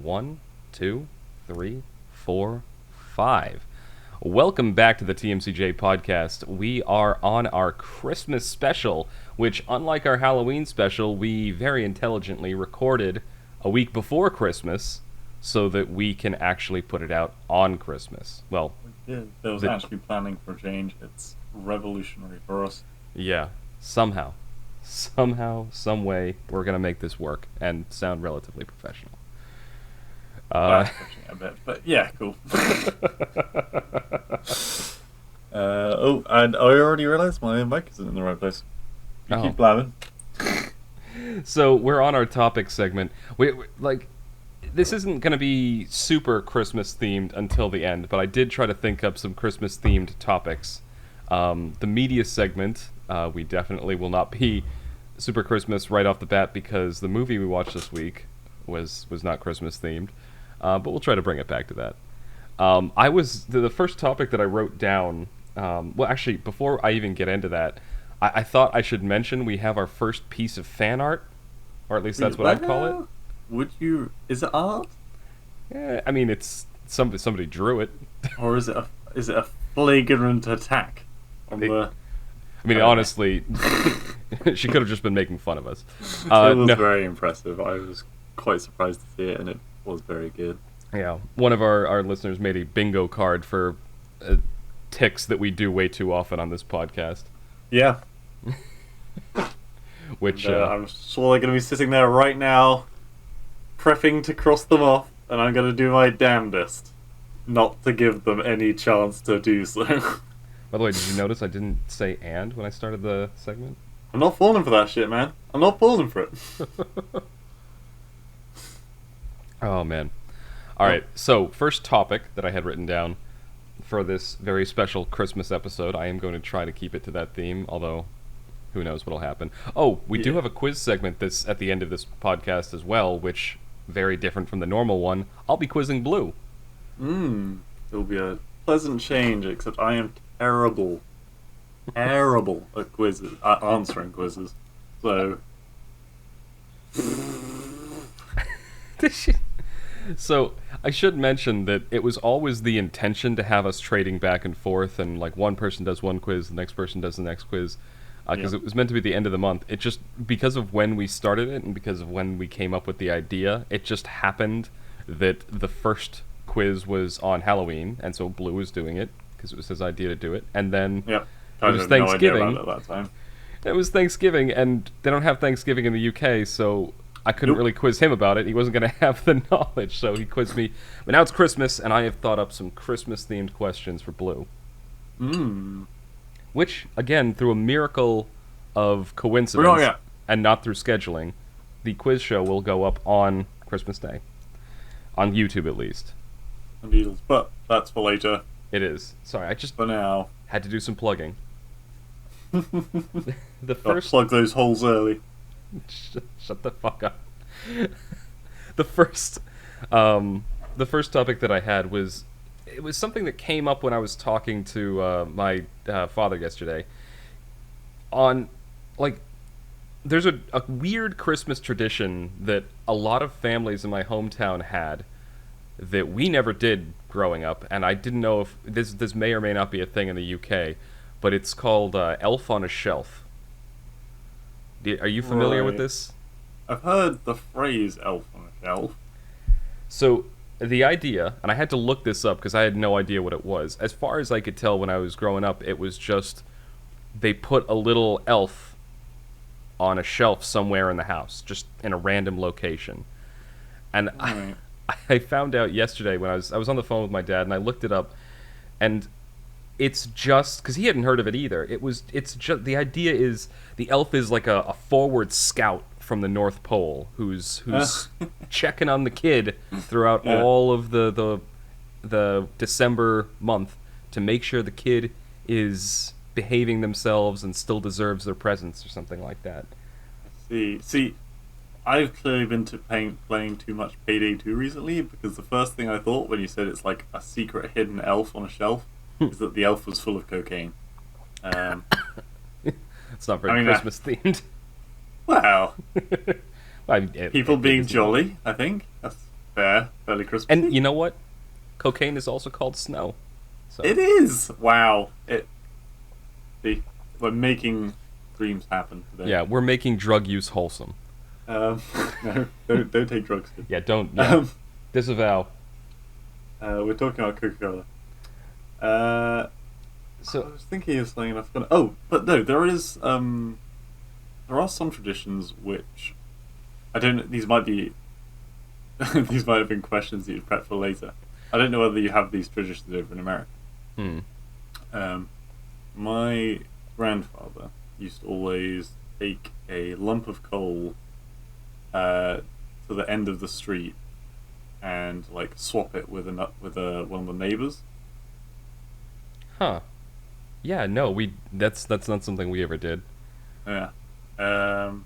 1, 2, 3, 4, 5. Welcome back to the TMCJ podcast. We are on our Christmas special, which, unlike our Halloween special, we very intelligently recorded a week before Christmas so that we can actually put it out on Christmas. Well, there was actually planning for a change. It's revolutionary for us. Yeah, somehow, some way, we're going to make this work and sound relatively professional. Pushing it a bit, but yeah, cool. And I already realised my mic isn't in the right place. You keep blabbing. So we're on our topic segment. This isn't going to be super Christmas themed until the end, but I did try to think up some Christmas themed topics. The media segment, we definitely will not be super Christmas right off the bat because the movie we watched this week was not Christmas themed, but we'll try to bring it back to that. The first topic that I wrote down. Well, actually, before I even get into that, I thought I should mention we have our first piece of fan art, or at least that's what I'd call it. Would you? Is it art? Yeah, I mean, it's somebody drew it. Or is it a flagrant attack on the? I mean, honestly, she could have just been making fun of us. It was very impressive. I was quite surprised to see it, and it was very good. Yeah, one of our listeners made a bingo card for tics that we do way too often on this podcast. Yeah. Which I'm sure they're going to be sitting there right now, prepping to cross them off, and I'm going to do my damnedest not to give them any chance to do so. By the way, did you notice I didn't say "and" when I started the segment? I'm not falling for that shit, man. I'm not falling for it. Oh, man. All right, so first topic that I had written down for this very special Christmas episode. I am going to try to keep it to that theme, although who knows what'll happen. Oh, we do have a quiz segment that's at the end of this podcast as well, which very different from the normal one. I'll be quizzing Blue. It'll be a pleasant change, except I am terrible at quizzes, answering quizzes. So... So, I should mention that it was always the intention to have us trading back and forth, and like one person does one quiz, the next person does the next quiz, because it was meant to be the end of the month. It just, because of when we started it, and because of when we came up with the idea, it just happened that the first quiz was on Halloween, and so Blue was doing it, because it was his idea to do it, and then it was Thanksgiving. No idea about it that time. It was Thanksgiving, and they don't have Thanksgiving in the UK, so I couldn't really quiz him about it. He wasn't going to have the knowledge, so he quizzed me. But now it's Christmas, and I have thought up some Christmas-themed questions for Blue. Which, again, through a miracle of coincidence, and not through scheduling, the quiz show will go up on Christmas Day. On YouTube, at least. On Needles, but that's for later. It is. Sorry, I just for now had to do some plugging. Plug those holes early. Shut the fuck up. The first topic that I had was something that came up when I was talking to my father yesterday. On, like, there's a weird Christmas tradition that a lot of families in my hometown had that we never did growing up, and I didn't know if this may or may not be a thing in the UK, but it's called Elf on a Shelf. Are you familiar with this? I've heard the phrase elf on a shelf. So, the idea, and I had to look this up because I had no idea what it was. As far as I could tell when I was growing up, it was just they put a little elf on a shelf somewhere in the house, just in a random location. And I found out yesterday when I was on the phone with my dad, and I looked it up, and it's just because he hadn't heard of it either. It's just the idea is the elf is like a forward scout from the North Pole who's checking on the kid throughout all of the December month to make sure the kid is behaving themselves and still deserves their presents or something like that. See, I've clearly been playing too much Payday 2 recently, because the first thing I thought when you said it's like a secret hidden elf on a shelf is that the elf was full of cocaine. It's not very Christmas themed. Well, people being jolly, I think. fairly And Christmassy. you know what? Cocaine is also called snow. So It is. Wow. See, we're making dreams happen today. yeah, we're making drug use wholesome. Um, no, don't take drugs, kid. Yeah, don't. Yeah, Um, disavow. we're talking about Coca Cola. Uh, I So was thinking of something and I forgot. Oh, but no, there is. There are some traditions which I don't. These might be. These might have been questions that you prep for later. I don't know whether you have these traditions over in America. hmm. Um, my grandfather used to always take a lump of coal uh, to the end of the street and like swap it with one of the neighbors. Huh. Yeah, no, we that's not something we ever did. Yeah. Um,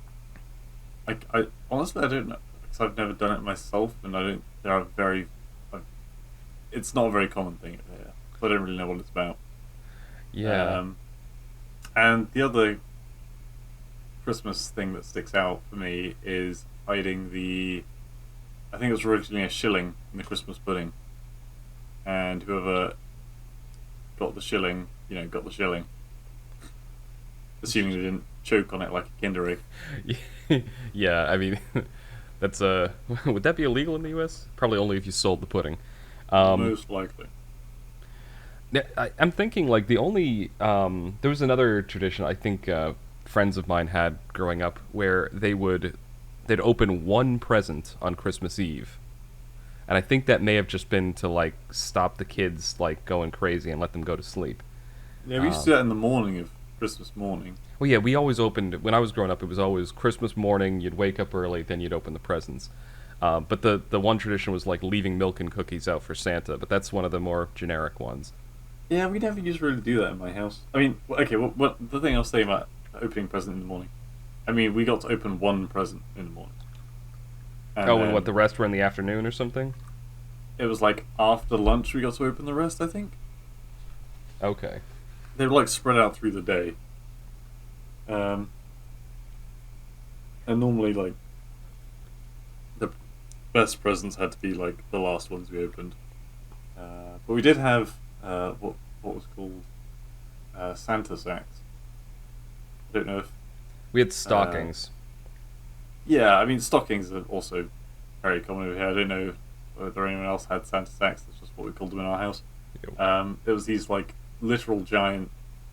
I honestly I don't know because I've never done it myself, and I don't. There are very. I- It's not a very common thing here, so I don't really know what it's about. Yeah. Um, and the other Christmas thing that sticks out for me is hiding the. I think it was originally a shilling in the Christmas pudding, and whoever got the shilling, got the shilling, assuming they didn't choke on it like a Kinder egg. Yeah, I mean, that's would that be illegal in the U.S.? Probably only if you sold the pudding. Um, Most likely. I'm thinking like the only there was another tradition I think friends of mine had growing up where they'd open one present on Christmas Eve, and I think that may have just been to like stop the kids like going crazy and let them go to sleep. Yeah, we used to Um, do that in the morning of Christmas morning. well, yeah, we always opened when I was growing up. It was always Christmas morning. You'd wake up early, then you'd open the presents. But the one tradition was like leaving milk and cookies out for Santa. But that's one of the more generic ones. Yeah, we never used to really do that in my house. I mean, okay, what the thing I was saying about opening present in the morning. I mean, we got to open one present in the morning, and Oh, and what then the rest were in the afternoon or something? it was like after lunch we got to open the rest. I think Okay. they were like spread out through the day. Um, and normally like the best presents had to be like the last ones we opened. But we did have what was called Santa sacks. I don't know if We had uh, stockings. yeah, I mean stockings are also very common over here. I don't know whether anyone else had Santa sacks. That's just what we called them in our house. Yep. There was these like literal giant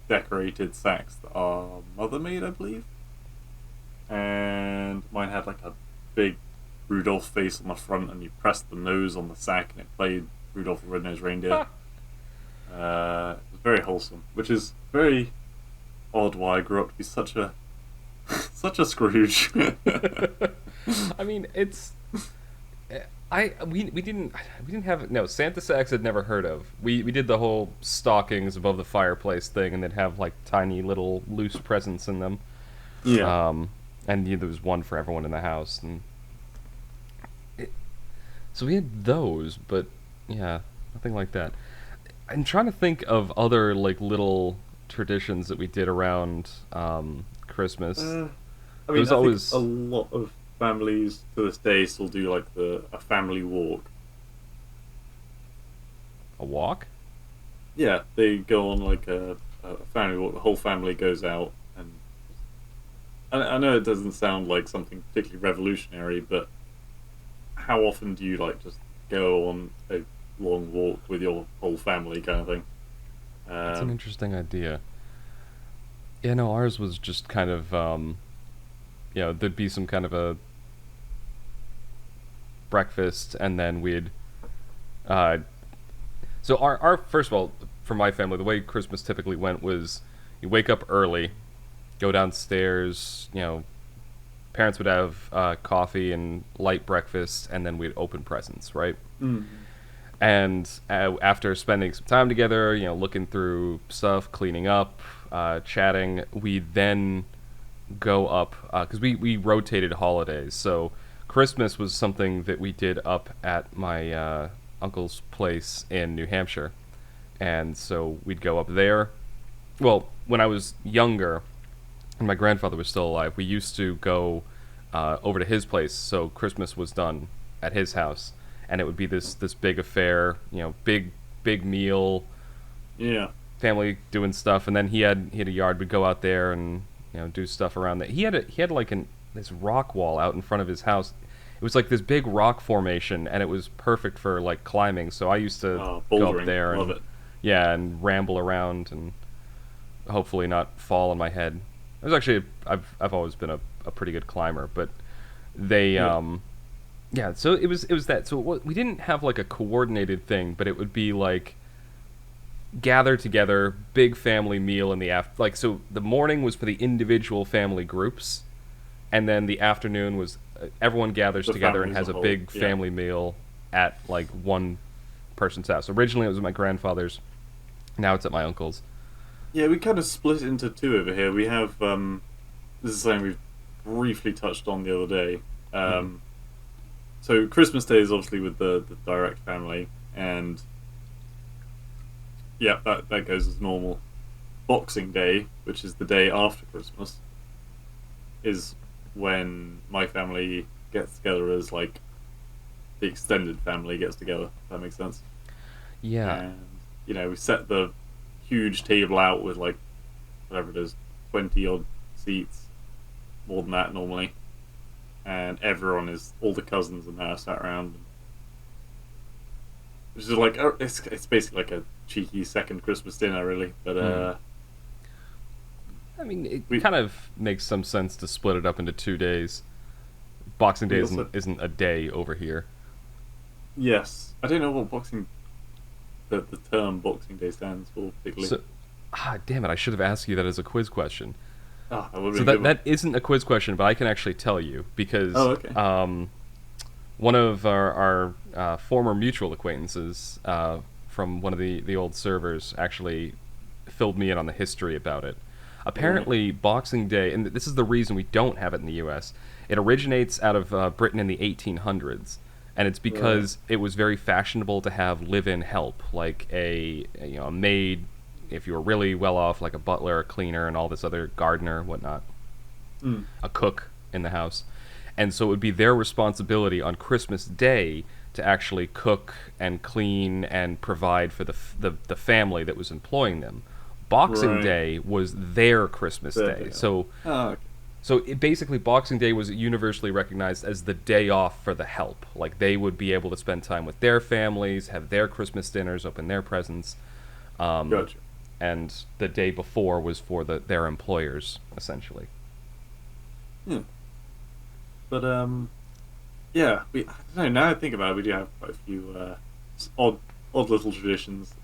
decorated sacks that our mother made, I believe, and mine had like a big Rudolph face on the front, and you pressed the nose on the sack, and it played Rudolph the Red-Nosed Reindeer. It was very wholesome, which is very odd. Why I grew up to be such a such a Scrooge. I mean, it's we didn't have no Santa sacks I'd never heard of. We did the whole stockings above the fireplace thing, and they'd have like tiny little loose presents in them. Yeah. Um, and there was one for everyone in the house, and it, so we had those, but yeah, nothing like that. I'm trying to think of other like little traditions that we did around Christmas. I There mean, was I think a always lot of families to this day still do like a family walk. a walk. Yeah, they go on like a family walk. The whole family goes out, and I know it doesn't sound like something particularly revolutionary, but how often do you like just go on a long walk with your whole family kind of thing? That's an Um, interesting idea. Yeah, no, ours was just kind of there'd be some kind of a breakfast, and then we'd uh, so our first of all, for my family, the way Christmas typically went was you wake up early, go downstairs, parents would have coffee and light breakfast, and then we'd open presents, right? mm, And after spending some time together, looking through stuff, cleaning up, chatting, we then go up because we rotated holidays. So Christmas was something that we did up at my uncle's place in New Hampshire, and so we'd go up there. Well, when I was younger and my grandfather was still alive, we used to go over to his place. So Christmas was done at his house, and it would be this big affair, big meal, Yeah. family doing stuff, and then he had a yard. We'd go out there and do stuff around that. He had like this rock wall out in front of his house. It was like this big rock formation, and it was perfect for like climbing. So I used to Oh, go up bouldering. there Love and it. yeah, and ramble around and hopefully not fall on my head. It was actually I've always been a pretty good climber, but they Yeah. yeah. So it was that. So we didn't have like a coordinated thing, but it would be like gather together, big family meal in the like. So the morning was for the individual family groups, and then the afternoon was everyone gathers The together family and as has a a whole. big Yeah. family meal at like one person's house. Originally, it was at my grandfather's. Now it's at my uncle's. Yeah, we kind of split into two over here. We have this is something we've briefly touched on the other day. Hmm. So Christmas Day is obviously with the direct family, and yeah, that goes as normal. Boxing Day, which is the day after Christmas, is when my family gets together as like the extended family gets together. If that makes sense. Yeah, And we set the huge table out with like whatever it is, 20 odd seats, more than that normally, and everyone is all the cousins and that are sat around. Which is like it's basically like a cheeky second Christmas dinner, really. But hmm. I mean, it we kind of makes some sense to split it up into 2 days. Boxing Day we isn't also isn't a day over here. yes, I don't know what the term Boxing Day stands for particularly. So, damn it! I should have asked you that as a quiz question. Ah, that would have So been a good that one. that isn't a quiz question, but I can actually tell you because Oh, okay. one of our former mutual acquaintances from one of the old servers actually filled me in on the history about it. Right. Apparently, Boxing Day, and this is the reason we don't have it in the U.S. It originates out of Britain in the 1800s, and it's Right. because it was very fashionable to have live-in help, like a maid, if you were really well off, like a butler, a cleaner, and all this other gardener, whatnot, Mm. a cook in the house. And so it would be their responsibility on Christmas Day to actually cook and clean and provide for the family that was employing them. Boxing Right. Day was their Christmas Fair Day. day off. So Oh, okay. basically Boxing Day was universally recognized as the day off for the help. Like they would be able to spend time with their families, have their Christmas dinners, open their presents. Um, Gotcha. and the day before was for their employers essentially. Yeah. But yeah, I don't know. Now I think about it, we do have quite a few odd little traditions.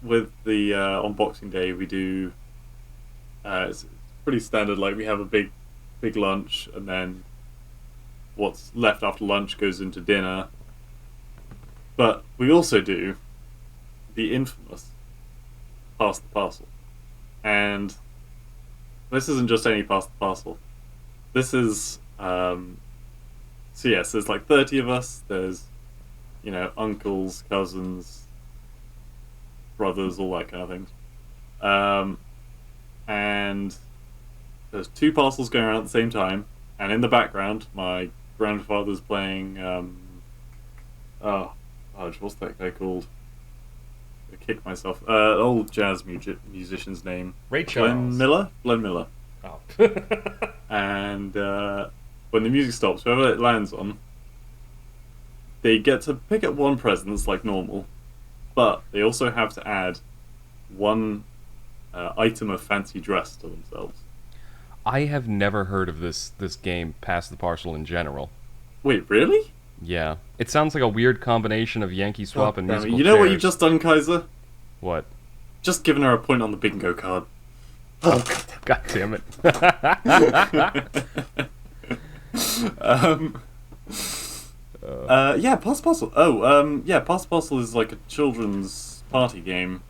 With the on Boxing Day, we do. It's pretty standard. Like we have a big lunch, and then what's left after lunch goes into dinner. But we also do the infamous pass the parcel, and this isn't just any pass the parcel. This is so yes, there's like 30 of us. There's uncles, cousins, brothers, all that kind of things. Um, and there's two parcels going around at the same time, and in the background, my grandfather's playing. Oh, what's that guy called? I kicked myself. Old jazz musician's name. Ray Glenn Charles. Miller. Glenn Miller. Oh. And when the music stops, whoever it lands on, they get to pick up one present that's like normal, but they also have to add one item of fancy dress to themselves. I have never heard of this game Pass the Parcel in general. Wait, really? Yeah. It sounds like a weird combination of Yankee God Swap and damn it. musical You know what you've chairs. just done, Kaiser? What? Just given her a point on the bingo card. Oh, God damn it. um, yeah, Pass Parcel. Oh, yeah, Pass Parcel is like a children's party game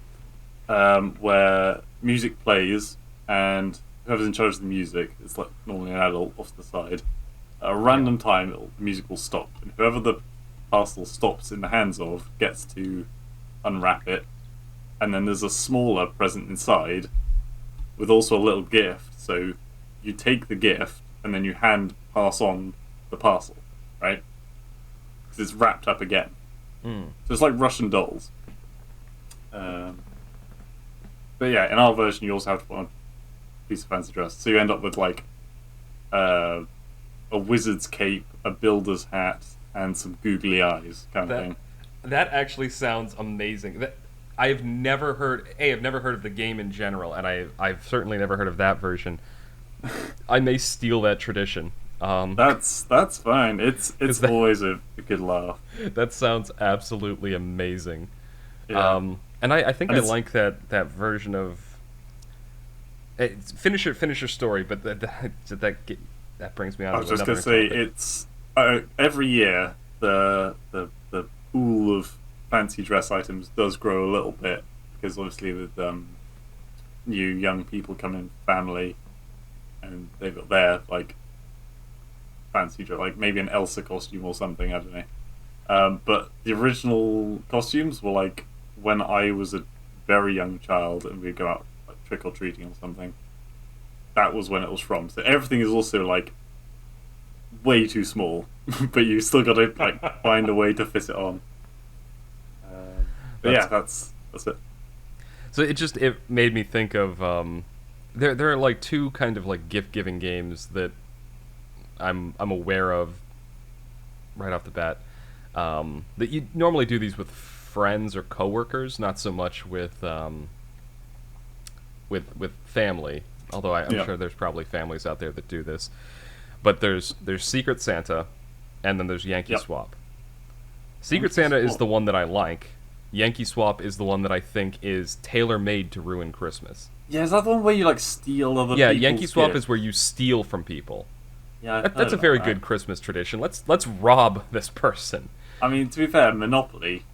where music plays and whoever's in charge of the music, it's like normally an adult off to the side. At a Yeah. random time, the music will stop, and whoever the parcel stops in the hands of gets to unwrap it. And then there's a smaller present inside with also a little gift. So you take the gift and then you pass on the parcel, right? because it's wrapped up again. Mm. So it's like Russian dolls. Um, but yeah, in our version, you also have to put on a piece of fancy dress. So you end up with like uh, a wizard's cape, a builder's hat, and some googly eyes kind of That thing. that actually sounds amazing. That I've never heard. I've never heard of the game in general, and I've certainly never heard of that version. I may steal that tradition. That's fine. Because It's always a good laugh. that sounds absolutely amazing. Yeah, And I think and I it's. like that version of finish your story, but that brings me on I to was just another gonna say topic. it's every year the pool of fancy dress items does grow a little bit because obviously with new young people coming in family and they've got their like fancy dress, like maybe an Elsa costume or something. I don't know. But the original costumes were like when I was a very young child and we'd go out like trick or treating or something. That was when it was from. So everything is also like way too small, but you still got to like find a way to fit it on. But That's yeah, that's it. so it made me think of there are like two kind of like gift giving games that I'm aware of right off the bat. That you normally do these with friends or coworkers, not so much with family. Although I'm Yeah, sure there's probably families out there that do this. But there's Secret Santa, and then there's Yankee yep. Swap. Secret Monkey Santa is Swap. the one that I like. Yankee Swap is the one that I think is tailor made to ruin Christmas. Yeah, is that the one where you like steal other Yeah, people's Yankee Swap is gifts? where you steal from people. Yeah, I've That's heard a about very that. good Christmas tradition. Let's rob this person. I mean, to be fair, Monopoly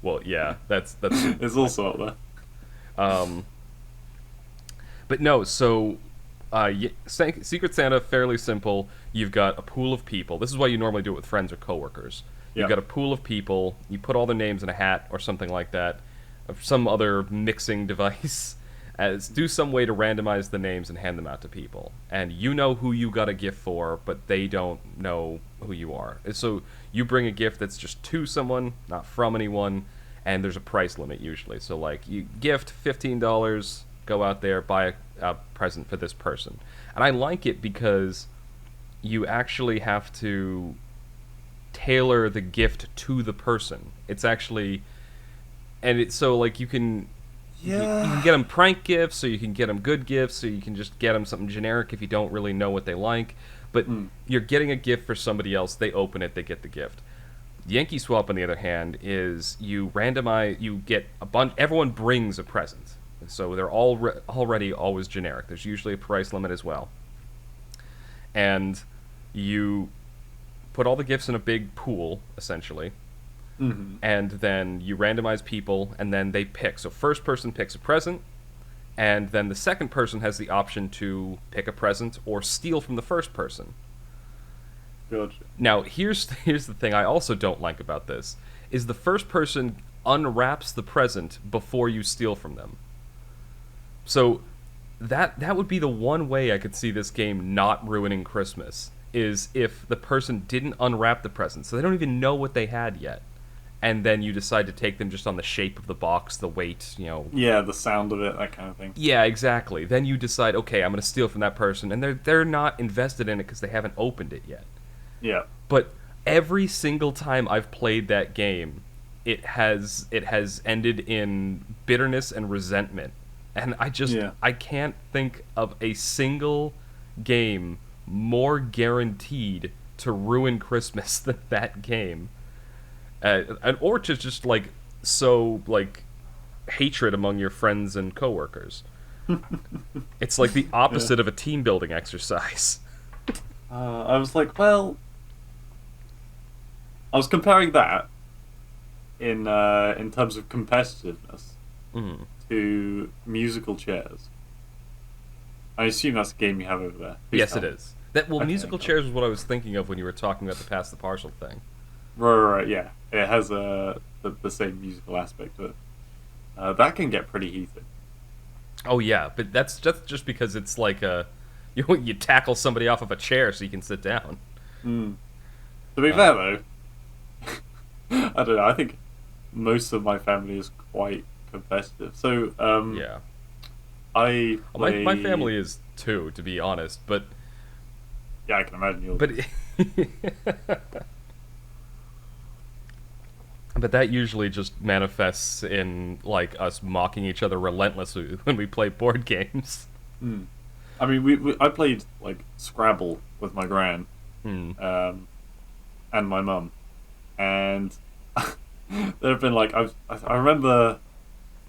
Well, yeah, that's is also up there. um, but no. So, Secret Santa fairly simple. You've got a pool of people. This is why you normally do it with friends or coworkers. You've Yeah, got a pool of people. You put all their names in a hat or something like that, of some other mixing device. As do some way to randomize the names and hand them out to people, and you know who you got a gift for, but they don't know who you are. And so you bring a gift that's just to someone, not from anyone, and there's a price limit usually. So like you gift $15, go out there buy a present for this person, and I like it because you actually have to tailor the gift to the person. It's actually and it's so like you can get them prank gifts, or you can get them good gifts, or you can just get them something generic if you don't really know what they like. But Mm. you're getting a gift for somebody else. They open it, they get the gift. Yankee Swap, on the other hand, is you randomize. You get a bunch. Everyone brings a present, so they're all already always generic. There's usually a price limit as well, and you put all the gifts in a big pool, essentially, Hmm. and then you randomize people, and then they pick. So first person picks a present, and then the second person has the option to pick a present or steal from the first person. Gotcha. Now, here's the thing I also don't like about this is the first person unwraps the present before you steal from them. So that would be the one way I could see this game not ruining Christmas is if the person didn't unwrap the present, so they don't even know what they had yet. And then you decide to take them just on the shape of the box, the weight, Yeah, the sound of it, that kind of thing. Yeah, exactly. Then you decide, okay, I'm going to steal from that person, and they're not invested in it because they haven't opened it yet. Yeah. But every single time I've played that game, it has ended in bitterness and resentment. And Yeah. I can't think of a single game more guaranteed to ruin Christmas than that game. Or to just like so like hatred among your friends and coworkers. It's like the Yeah. opposite of a team building exercise. I was like, well, I was comparing that in terms of competitiveness Mm. to musical chairs. I assume that's a game you have over there. Please Yes, tell it me. is. Okay, Musical cool. chairs was what I was thinking of when you were talking about the pass the parcel thing. Right, yeah. It has the same musical aspect to it. That can get pretty heated. Oh yeah, but that's just because it's like you tackle somebody off of a chair so you can sit down. Mm. To be Uh, fair though, I don't know. I think most of my family is quite competitive. So Yeah. I My play. family is too, to be honest, Yeah, I can imagine yours but is. but that usually just manifests in like us mocking each other relentlessly when we play board games. Hmm. I mean, I played like Scrabble with my gran Hmm. um, and my mum, and there have been like I remember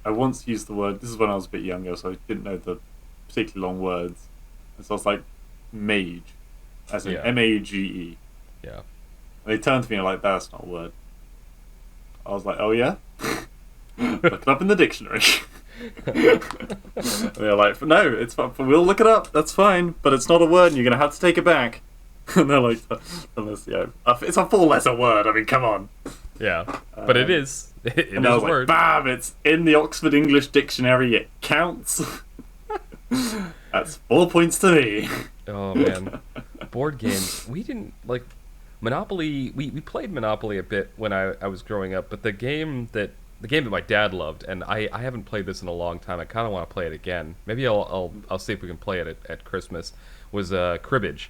I once used the word. This is when I was a bit younger, so I didn't know the particularly long words, and so I was like mage, as in Yeah. Mage. Yeah. And they turned to me and were like, "That's not a word." I was like, "Oh yeah." Look it up in the dictionary. They're like, no, it's fine. We'll look it up. That's fine, but it's not a word, and you're gonna have to take it back. And they're like, unless it's a four-letter word. I mean, come on. Yeah. But it Um, is. It and I is a was like, word. bam! It's in the Oxford English Dictionary. It counts. That's 4 points to me. Oh man. Board games. We didn't like Monopoly. We played Monopoly a bit when I was growing up, but the game that my dad loved, and I haven't played this in a long time. I kind of want to play it again. Maybe I'll see if we can play it at Christmas. Was cribbage.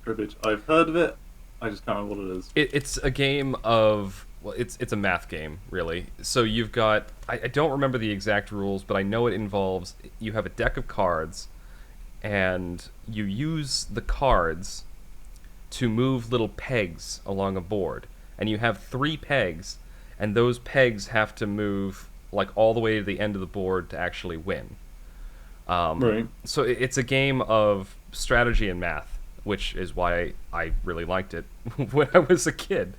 Cribbage. I've heard of it. I just can't remember what it is. It's a game of well, it's a math game really. So you've got I don't remember the exact rules, but I know it involves you have a deck of cards, and you use the cards to move little pegs along a board, and you have three pegs, and those pegs have to move like all the way to the end of the board to actually win. Right. So it's a game of strategy and math, which is why I really liked it when I was a kid.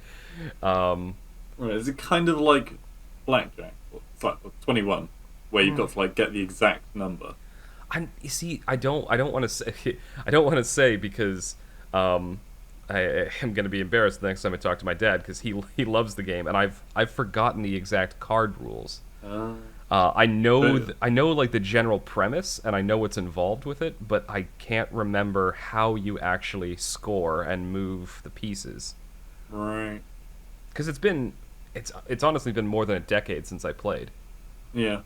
Um, Right. Is it kind of like blackjack? It's like 21, where you've got to like get the exact number. you see, I don't want to say, I don't want to say because I am going to be embarrassed the next time I talk to my dad because he loves the game, and I've forgotten the exact card rules. Uh, I know like the general premise, and I know what's involved with it, but I can't remember how you actually score and move the pieces right. because it's honestly been more than a decade since I played. Yeah.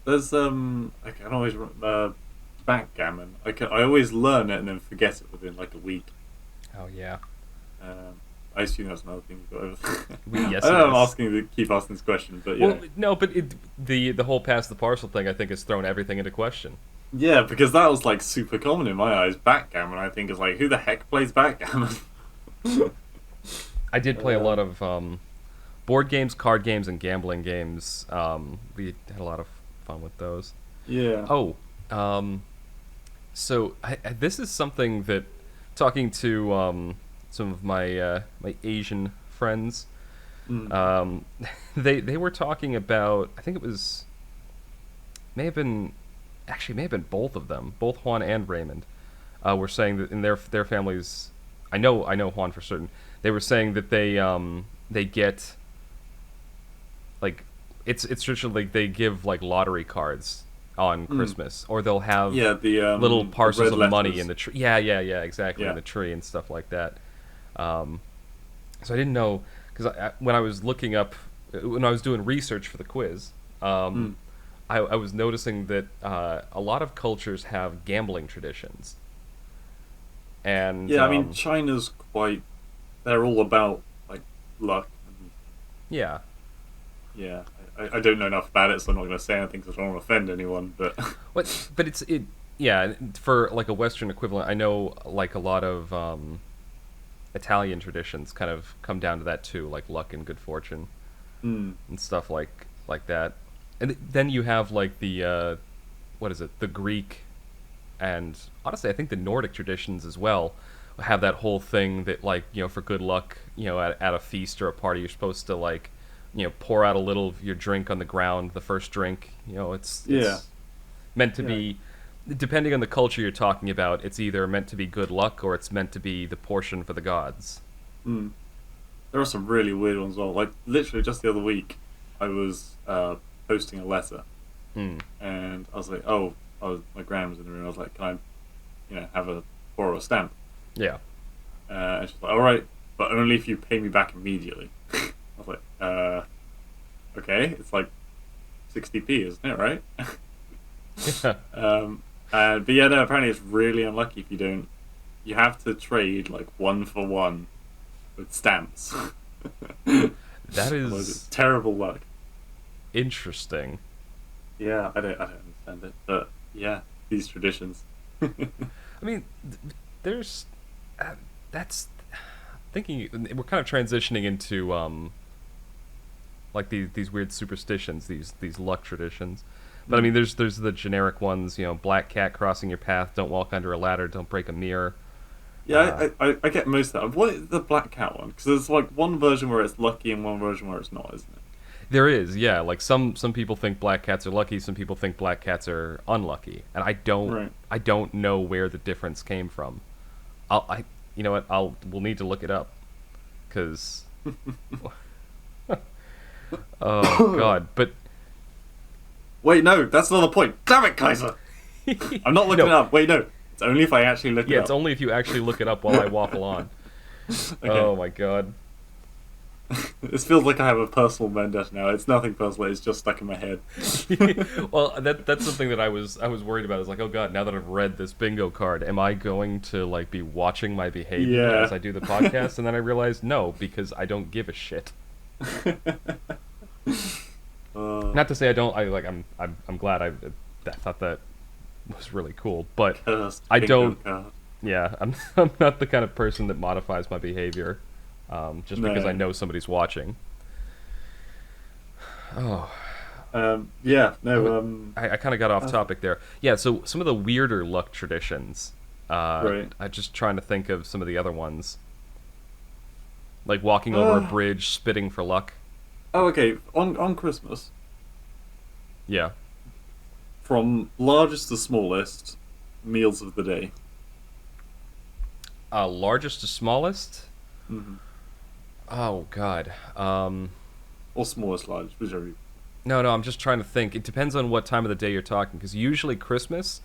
There's I can always backgammon. I always learn it and then forget it within like a week. Oh yeah, I assume that's another thing you've got over. yes I it know I'm is. asking to keep asking this question, but Well, yeah, no, but the whole pass the parcel thing I think has thrown everything into question. yeah, because that was like super common in my eyes. Backgammon, I think, is like who the heck plays backgammon? I did play a uh, lot of board games, card games, and gambling games. We had a lot of fun with those. yeah. Oh, um, so this is something that talking to some of my Asian friends, Mm. um, they were talking about. I think it was may have been actually may have been both of them, both Juan and Raymond, were saying that in their families. I know Juan for certain. They were saying that they get like it's traditional like they give like lottery cards on Mm. Christmas, or they'll have Yeah, little the parcels red of money in letters. the tree. Yeah, exactly in Yeah. the tree and stuff like that. Um, so I didn't know because when I was looking up when I was doing research for the quiz, um, Mm. I was noticing that a lot of cultures have gambling traditions, and Yeah, I mean China's quite. They're all about like luck. And, yeah, yeah, I don't know enough about it, so I'm not going to say anything because I don't want to offend anyone. But but it yeah for like a Western equivalent. I know like a lot of Italian traditions kind of come down to that too, like luck and good fortune mm, and stuff like that. And then you have like the what is it? The Greek and honestly, I think the Nordic traditions as well have that whole thing that like for good luck, at a feast or a party, you're supposed to like pour out a little of your drink on the ground, the first drink. yeah, It's meant to yeah, be depending on the culture you're talking about, it's either meant to be good luck or it's meant to be the portion for the gods. mm. There are some really weird ones as well. Like literally just the other week, I was posting a letter, Hmm. and I was like, "Oh, my gran was in the room." I was like, "Can I, have a borrow a stamp?" Yeah. And she's like, "All right." but only if you pay me back immediately. I was like, okay, it's like 60p, isn't it, right? Yeah. But yeah, no, apparently it's really unlucky if you don't. You have to trade like 1-for-1 with stamps. That Otherwise it's is terrible luck. interesting. Yeah, I don't understand it, but yeah, these traditions. I mean, there's that's thinking we're kind of transitioning into like these weird superstitions, these luck traditions. But I mean, there's the generic ones, black cat crossing your path, don't walk under a ladder, don't break a mirror. Uh, Yeah, I get most of that. What is the black cat one? Because there's like one version where it's lucky and one version where it's not, isn't it? there is, yeah, like some people think black cats are lucky, some people think black cats are unlucky, and Right. I don't know where the difference came from. You know what, we'll need to look it up, because oh god, but Wait, no, that's not the point. Damn it, Kaiser! I'm not looking no, it up. Wait, no. It's only if I actually look yeah, it it's up. only if you actually look it up while I waffle on. Okay. Oh my god. This feels like I have a personal vendetta now. It's nothing personal. It's just stuck in my head. Well, that's something that I was worried about. Is like, oh god, now that I've read this bingo card, am I going to like be watching my behavior Yeah. as I do the podcast? And then I realized no, because I don't give a shit. Not to say I don't. I'm glad I thought that was really cool, but Cursed I bingo don't. card. Yeah, I'm not the kind of person that modifies my behavior just because I No. know somebody's watching. Oh, Yeah, I, no, I kind of got off topic there. Yeah, so some of the weirder luck traditions. right. I'm just trying to think of some of the other ones, like walking over a bridge, spitting for luck. Oh, okay. On Christmas, Yeah. from largest to smallest, meals of the day. Largest to smallest. Hmm. Oh God. Or smallest, largest, whichever. No, I'm just trying to think. It depends on what time of the day you're talking, because usually Christmas,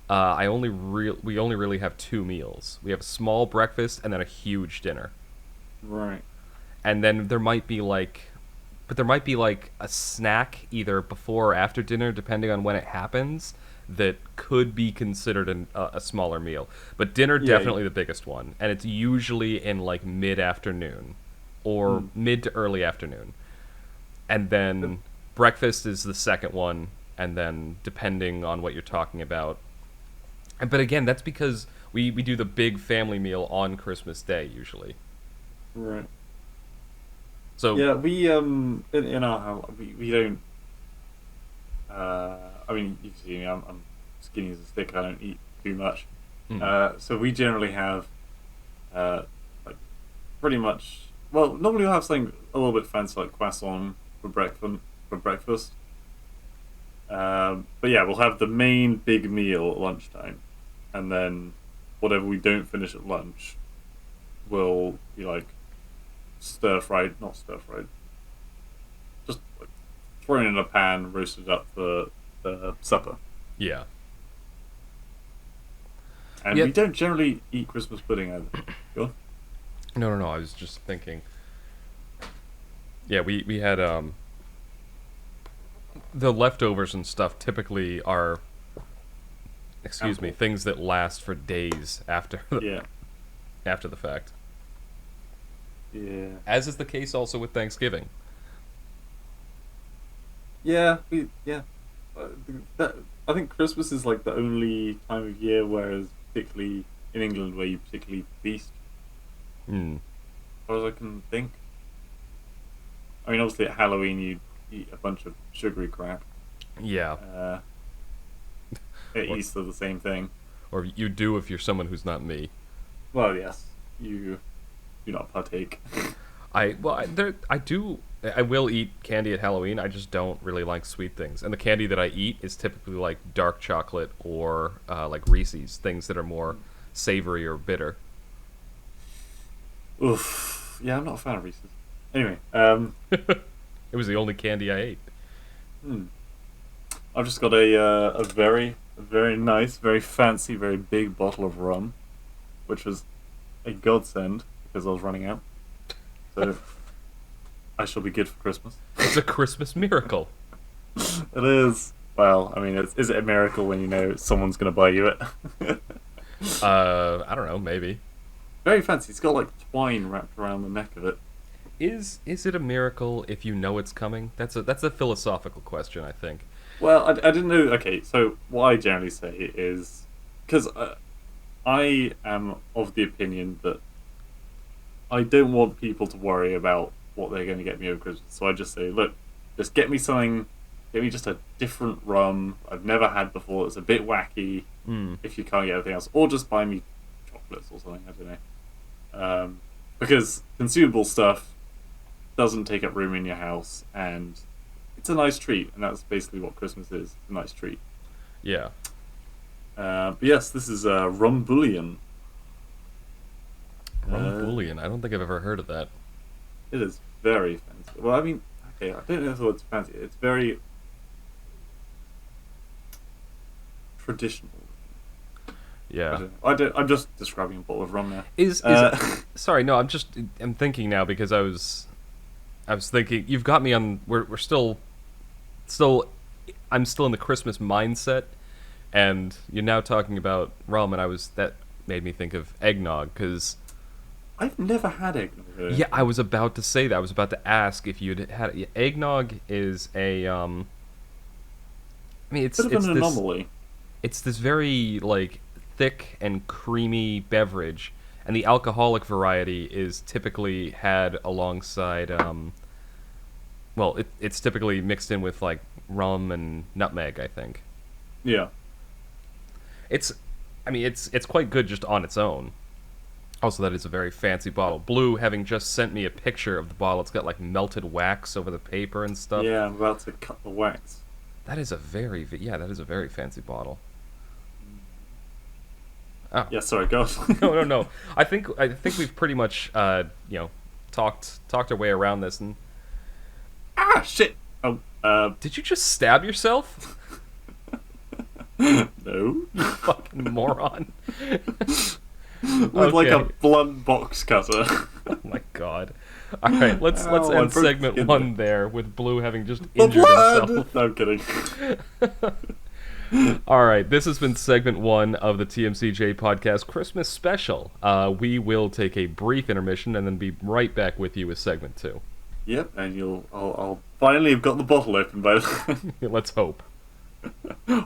we only really have two meals. We have a small breakfast and then a huge dinner, Right. and then there might be like a snack either before or after dinner, depending on when it happens, that could be considered a smaller meal. But dinner Yeah. definitely the biggest one, and it's usually in like mid afternoon or mid to early afternoon, and then breakfast is the second one, and then depending on what you're talking about. But again, that's because we do the big family meal on Christmas Day usually. Right. So Yeah, we in our house we don't. I mean, you can see me. I'm skinny as a stick. I don't eat too much. So we generally have, like, pretty much. Well, normally we'll have something a little bit fancy like croissant for breakfast. But yeah, we'll have the main big meal at lunchtime, and then whatever we don't finish at lunch will be like not stir fried, just like thrown in a pan, roasted up for supper. yeah, And yeah. we don't generally eat Christmas pudding either. Go on. No. I was just thinking. Yeah, we had the leftovers and stuff typically are, excuse me, Ample. things that last for days after Yeah, after the fact. yeah, As is the case also with Thanksgiving. yeah. Yeah. That, I think Christmas is like the only time of year where, particularly in England, where you particularly feast. Hmm. As far as I can think. I mean, obviously at Halloween you eat a bunch of sugary crap. Yeah. At Or, Easter, the same thing. or you do if you're someone who's not me. Well, yes, you do not partake. I will eat candy at Halloween. I just don't really like sweet things, and the candy that I eat is typically like dark chocolate or like Reese's, things that are more savory or bitter. Oof. Yeah, I'm not a fan of Reese's. Anyway, It was the only candy I ate. I've just got a very nice, very fancy, very big bottle of rum, which was a godsend because I was running out. So I shall be good for Christmas. It's a Christmas miracle. It is. Well, I mean, is it a miracle when you know someone's going to buy you it? I don't know, maybe. Very fancy. It's got like twine wrapped around the neck of it. Is it a miracle if you know it's coming? That's a philosophical question, I think. Well, I didn't know. Okay, so what I generally say is because I am of the opinion that I don't want people to worry about what they're going to get me over Christmas. So I just say, look, just get me something. Get me just a different rum I've never had before. It's a bit wacky. If you can't get anything else, or just buy me chocolates or something. I don't know. Because consumable stuff doesn't take up room in your house, and it's a nice treat, and that's basically what Christmas is. A nice treat. Yeah. But yes, this is rum bouillon. Rum bouillon. I don't think I've ever heard of that. It is very fancy. Well, I mean, okay, I don't know if the word's fancy. It's very traditional. Yeah. I'm just describing a bottle of rum now. Is sorry, no, I'm thinking now because I was thinking you've got me on we're still I'm still in the Christmas mindset, and you're now talking about rum, and that made me think of eggnog because I've never had eggnog. yeah, I was about to say that. I was about to ask if you'd had it. Eggnog is I mean, Bit of an anomaly. It's this very like thick and creamy beverage, and the alcoholic variety is typically had alongside well, it's typically mixed in with like rum and nutmeg, I think. Yeah. It's I mean, it's quite good just on its own. Also, that is a very fancy bottle. Blue, having just sent me a picture of the bottle, it's got like melted wax over the paper and stuff. Yeah, I'm about to cut the wax. That is a very fancy bottle. Oh. Yeah, sorry, go on. No. I think we've pretty much talked our way around this. And Ah, shit. Oh, did you just stab yourself? no. You fucking moron. With like a blunt box cutter. Oh my god. All right, let's end segment 1 there with Blue having just The injured blood! himself. No, I'm kidding. All right, this has been segment 1 of the TMCJ podcast Christmas special. We will take a brief intermission and then be right back with you with segment 2. Yep, and I'll finally have got the bottle open by then. Let's hope.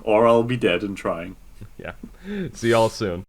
Or I'll be dead and trying. Yeah. See y'all soon.